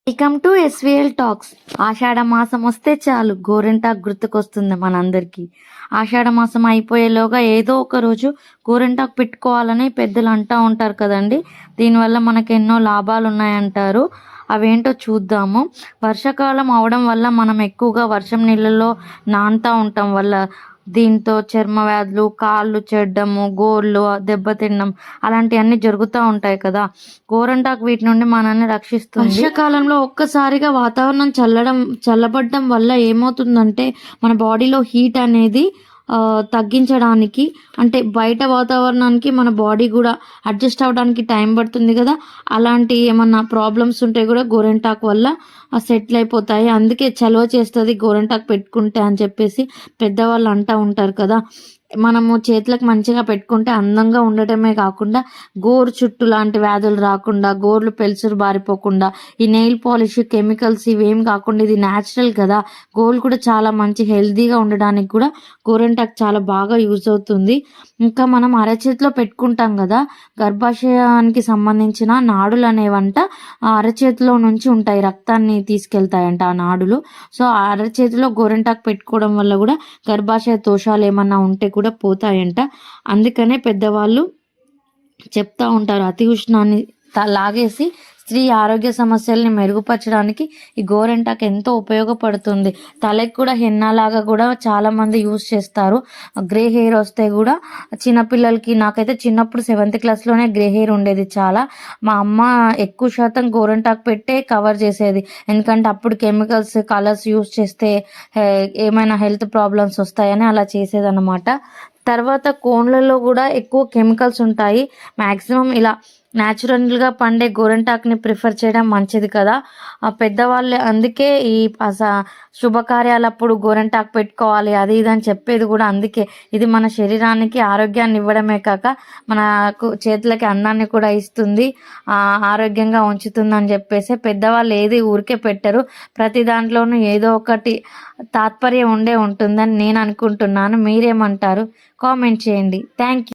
Welcome to SVL talks. ఆషాఢ మాసం వస్తే చాలు గోరింటాకు గుర్తుకొస్తుంది మనందరికీ. ఆషాఢ మాసం అయిపోయేలోగా ఏదో ఒక రోజు గోరింటాకు పెట్టుకోవాలని పెద్దలు అంటూ ఉంటారు కదండి. దీనివల్ల మనకు ఎన్నో లాభాలు ఉన్నాయంటారు. అవేంటో చూద్దాము. వర్షాకాలం అవడం వల్ల మనం ఎక్కువగా వర్షం నీళ్ళలో నానుతూ ఉంటాం వల్ల దీంతో చర్మ వ్యాధులు, కాళ్ళు చెడ్డము, గోర్లు దెబ్బతినడం అలాంటివన్నీ జరుగుతూ ఉంటాయి కదా. గోరింటాకు వీటి నుండి మనల్ని రక్షిస్తుంది. వర్షాకాలంలో ఒక్కసారిగా వాతావరణం చల్లబడడం వల్ల ఏమవుతుందంటే మన బాడీలో హీట్ అనేది తగ్గించడానికి, అంటే బయట వాతావరణానికి మన బాడీ కూడా అడ్జస్ట్ అవ్వడానికి టైం పడుతుంది కదా. అలాంటి ఏమన్నా ప్రాబ్లమ్స్ ఉంటే కూడా గోరింటాకు వల్ల సెటిల్ అయిపోతాయి. అందుకే చలువ చేస్తుంది గోరింటాకు పెట్టుకుంటే అని చెప్పేసి పెద్దవాళ్ళు అంటూ ఉంటారు కదా. మనము చేతులకు మంచిగా పెట్టుకుంటే అందంగా ఉండటమే కాకుండా గోరు చుట్టు లాంటి వ్యాధులు రాకుండా, గోర్లు పెలుసురు బారిపోకుండా, ఈ నెయిల్ పాలిష్ కెమికల్స్ ఇవేం కాకుండా ఇది న్యాచురల్ కదా. గోర్లు కూడా చాలా మంచి హెల్తీగా ఉండడానికి కూడా గోరింటాకు చాలా బాగా యూజ్ అవుతుంది. ఇంకా మనం అరచేతిలో పెట్టుకుంటాం కదా, గర్భాశయానికి సంబంధించిన నాడులు అనేవంట అరచేతిలో నుంచి ఉంటాయి, రక్తాన్ని తీసుకెళ్తాయంట ఆ నాడులు. సో అరచేతిలో గోరింటాకు పెట్టుకోవడం వల్ల కూడా గర్భాశయ దోషాలు ఏమన్నా ఉంటే కూడా పోతాయంట. అందుకనే పెద్దవాళ్ళు చెప్తా ఉంటారు, అతి ఉష్ణాన్ని లాగేసి స్త్రీ ఆరోగ్య సమస్యల్ని మెరుగుపరచడానికి ఈ గోరింటాకు ఎంతో ఉపయోగపడుతుంది. తలకి కూడా హెన్నాలాగా కూడా చాలామంది యూజ్ చేస్తారు. గ్రే హెయిర్ వస్తే కూడా చిన్నపిల్లలకి, నాకైతే చిన్నప్పుడు 7th క్లాస్లోనే గ్రే హెయిర్ ఉండేది చాలా. మా అమ్మ ఎక్కువ శాతం గోరింటాకు పెట్టే కవర్ చేసేది. ఎందుకంటే అప్పుడు కెమికల్స్, కలర్స్ యూజ్ చేస్తే ఏమైనా హెల్త్ ప్రాబ్లమ్స్ వస్తాయని అలా చేసేదన్నమాట. తర్వాత కోన్లలో కూడా ఎక్కువ కెమికల్స్ ఉంటాయి. మ్యాక్సిమం ఇలా న్యాచురల్గా పండే గోరింటాకుని ప్రిఫర్ చేయడం మంచిది కదా. పెద్దవాళ్ళు అందుకే ఈ శుభకార్యాలప్పుడు గోరింటాకు పెట్టుకోవాలి అది ఇది అని చెప్పేది కూడా అందుకే. ఇది మన శరీరానికి ఆరోగ్యాన్ని ఇవ్వడమే కాక మనకు చేతులకి అందాన్ని కూడా ఇస్తుంది, ఆరోగ్యంగా ఉంచుతుంది అని చెప్పేసి పెద్దవాళ్ళు ఏది ఊరికే పెట్టరు. ప్రతి దాంట్లోనూ ఏదో ఒకటి తాత్పర్యం ఉంటుందని నేను అనుకుంటున్నాను. మీరేమంటారు? కామెంట్ చేయండి. Thank you.